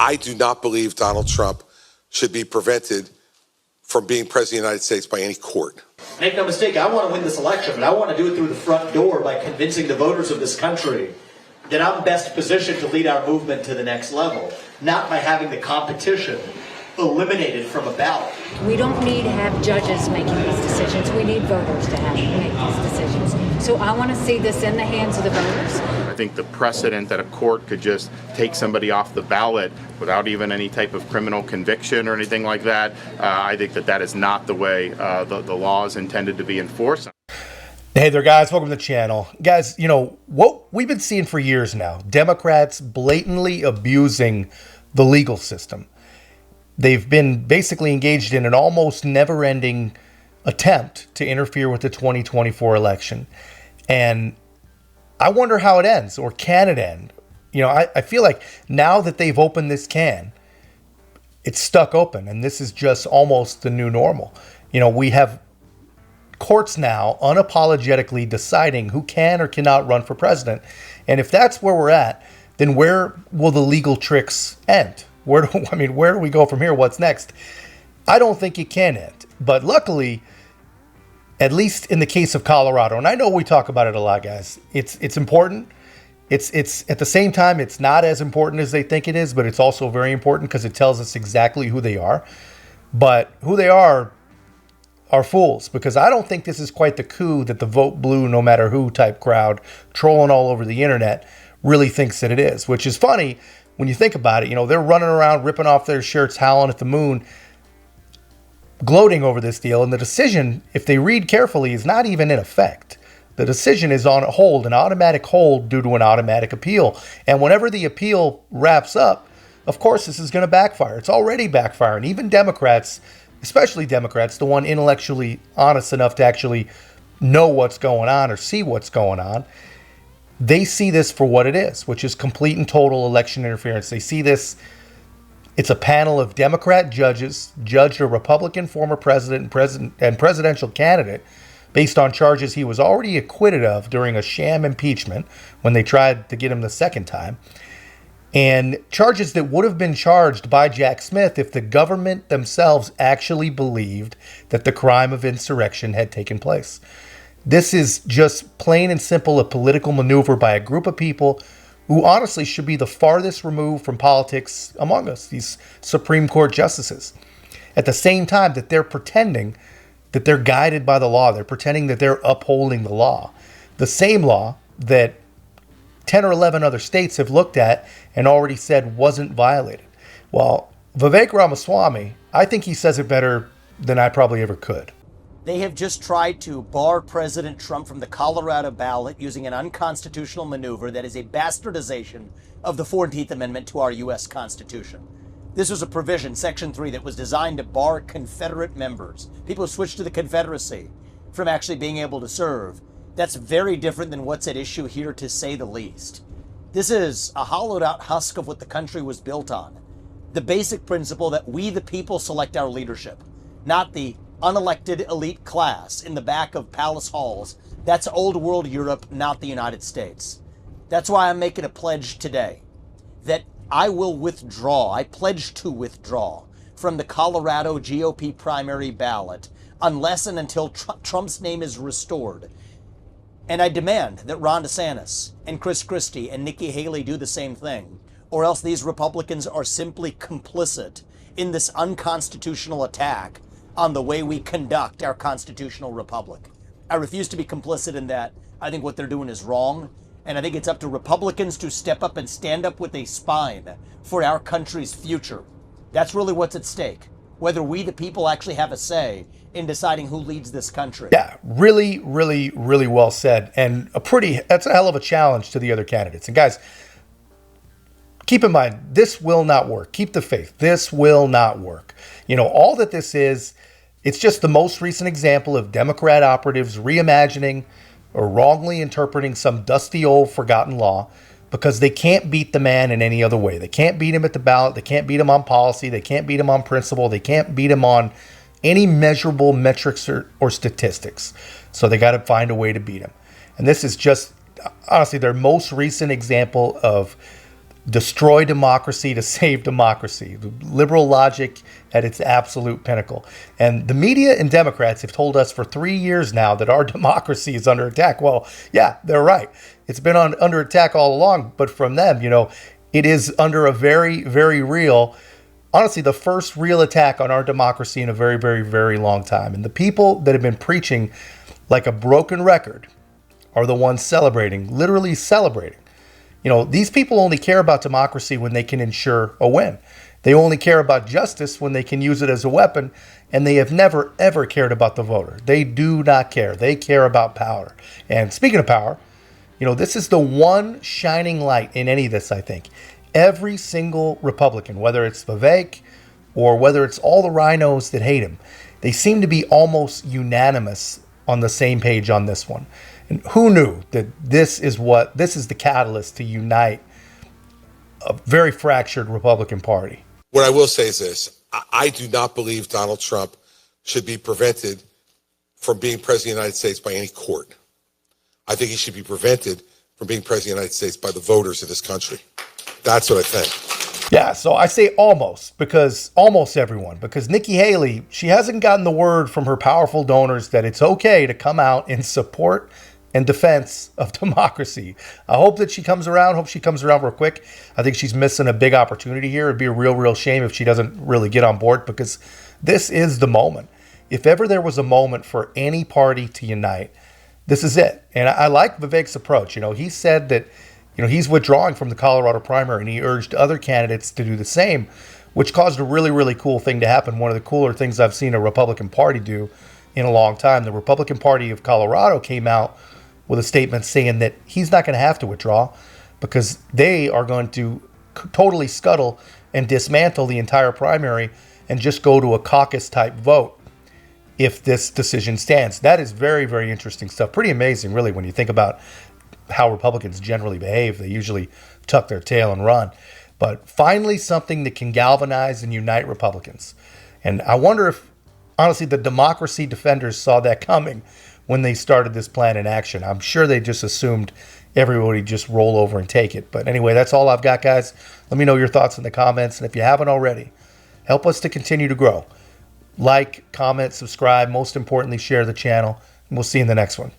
I do not believe Donald Trump should be prevented from being president of the United States by any court. Make no mistake, I want to win this election, but I want to do it through the front door by convincing the voters of this country that I'm best positioned to lead our movement to the next level, not by having the competition eliminated from a ballot. We don't need to have judges making these decisions. We need voters to make these decisions. So I want to see this in the hands of the voters. I think the precedent that a court could just take somebody off the ballot without even any type of criminal conviction or anything like that, I think that is not the way the law is intended to be enforced. Hey there, guys. Welcome to the channel. Guys, you know, what we've been seeing for years now, Democrats blatantly abusing the legal system. They've been basically engaged in an almost never-ending attempt to interfere with the 2024 election. And I wonder how it ends, or can it end? You know, I feel like now that they've opened this can, it's stuck open, and this is just almost the new normal. You know, we have courts now unapologetically deciding who can or cannot run for president. And if that's where we're at, then where will the legal tricks end? Where do we go from here? What's next? I don't think it can end. But luckily, at least in the case of Colorado, and I know we talk about it a lot, guys, it's important. It's at the same time, it's not as important as they think it is, but it's also very important because it tells us exactly who they are. But who they are fools, because I don't think this is quite the coup that the vote blue no matter who type crowd trolling all over the internet really thinks that it is, which is funny when you think about it. You know, they're running around ripping off their shirts, howling at the moon, gloating over this deal. And the decision, if they read carefully, is not even in effect. The decision is on hold, an automatic hold due to an automatic appeal. And whenever the appeal wraps up, of course, this is going to backfire. It's already backfiring. Even Democrats, especially Democrats, the one intellectually honest enough to actually know what's going on or see what's going on, they see this for what it is, which is complete and total election interference. They see this, it's a panel of Democrat judges, judged a Republican former president and presidential candidate based on charges he was already acquitted of during a sham impeachment when they tried to get him the second time. And charges that would have been charged by Jack Smith if the government themselves actually believed that the crime of insurrection had taken place. This is just plain and simple a political maneuver by a group of people who honestly should be the farthest removed from politics among us, these Supreme Court justices. At the same time that they're pretending that they're guided by the law, they're pretending that they're upholding the law. The same law that 10 or 11 other states have looked at and already said wasn't violated. Well, Vivek Ramaswamy, I think he says it better than I probably ever could. They have just tried to bar President Trump from the Colorado ballot using an unconstitutional maneuver that is a bastardization of the 14th Amendment to our U.S. Constitution. This was a provision, Section 3, that was designed to bar Confederate members, people who switched to the Confederacy, from actually being able to serve. That's very different than what's at issue here, to say the least. This is a hollowed out husk of what the country was built on. The basic principle that we, the people, select our leadership, not the unelected elite class in the back of palace halls. That's old world Europe, not the United States. That's why I'm making a pledge today that I will withdraw, I pledge to withdraw from the Colorado GOP primary ballot unless and until Trump's name is restored. And I demand that Ron DeSantis and Chris Christie and Nikki Haley do the same thing, or else these Republicans are simply complicit in this unconstitutional attack on the way we conduct our constitutional republic. I refuse to be complicit in that. I think what they're doing is wrong, and I think it's up to Republicans to step up and stand up with a spine for our country's future. That's really what's at stake, whether we, the people, actually have a say in deciding who leads this country. Yeah, really, really, really well said. And that's a hell of a challenge to the other candidates. And guys, keep in mind, this will not work. Keep the faith. This will not work. You know, all that this is, it's just the most recent example of Democrat operatives reimagining or wrongly interpreting some dusty old forgotten law because they can't beat the man in any other way. They can't beat him at the ballot. They can't beat him on policy. They can't beat him on principle. They can't beat him on any measurable metrics or statistics. So they got to find a way to beat him. And this is just, honestly, their most recent example of destroy democracy to save democracy. Liberal logic at its absolute pinnacle. And the media and Democrats have told us for 3 years now that our democracy is under attack. Well, yeah, they're right. It's been under attack all along, but from them, it is under a very, very real, honestly, the first real attack on our democracy in a very, very, very long time. And the people that have been preaching like a broken record are the ones celebrating, literally celebrating. These people only care about democracy when they can ensure a win. They only care about justice when they can use it as a weapon, and they have never, ever cared about the voter. They do not care. They care about power. And speaking of power, this is the one shining light in any of this, I think. Every single Republican, whether it's Vivek or whether it's all the rhinos that hate him, they seem to be almost unanimous on the same page on this one. And who knew that this is the catalyst to unite a very fractured Republican Party? What I will say is this. I do not believe Donald Trump should be prevented from being president of the United States by any court. I think he should be prevented from being president of the United States by the voters of this country. That's what I think. Yeah, so I say almost, because almost everyone, because Nikki Haley, she hasn't gotten the word from her powerful donors that it's okay to come out in support and defense of democracy. I hope that she comes around. Hope she comes around real quick. I think she's missing a big opportunity here. It'd be a real, real shame if she doesn't really get on board, because this is the moment. If ever there was a moment for any party to unite, this is it. And I like Vivek's approach. He said that, he's withdrawing from the Colorado primary, and he urged other candidates to do the same, which caused a really, really cool thing to happen. One of the cooler things I've seen a Republican Party do in a long time. The Republican Party of Colorado came out with a statement saying that he's not going to have to withdraw because they are going to totally scuttle and dismantle the entire primary and just go to a caucus type vote if this decision stands. That is very, very interesting stuff. Pretty amazing, really, when you think about how Republicans generally behave. They usually tuck their tail and run. But finally, something that can galvanize and unite Republicans. And I wonder if, honestly, the democracy defenders saw that coming when they started this plan in action. I'm sure they just assumed everybody just roll over and take it. But anyway, that's all I've got, guys. Let me know your thoughts in the comments. And if you haven't already, help us to continue to grow. Like, comment, subscribe. Most importantly, share the channel. And we'll see you in the next one.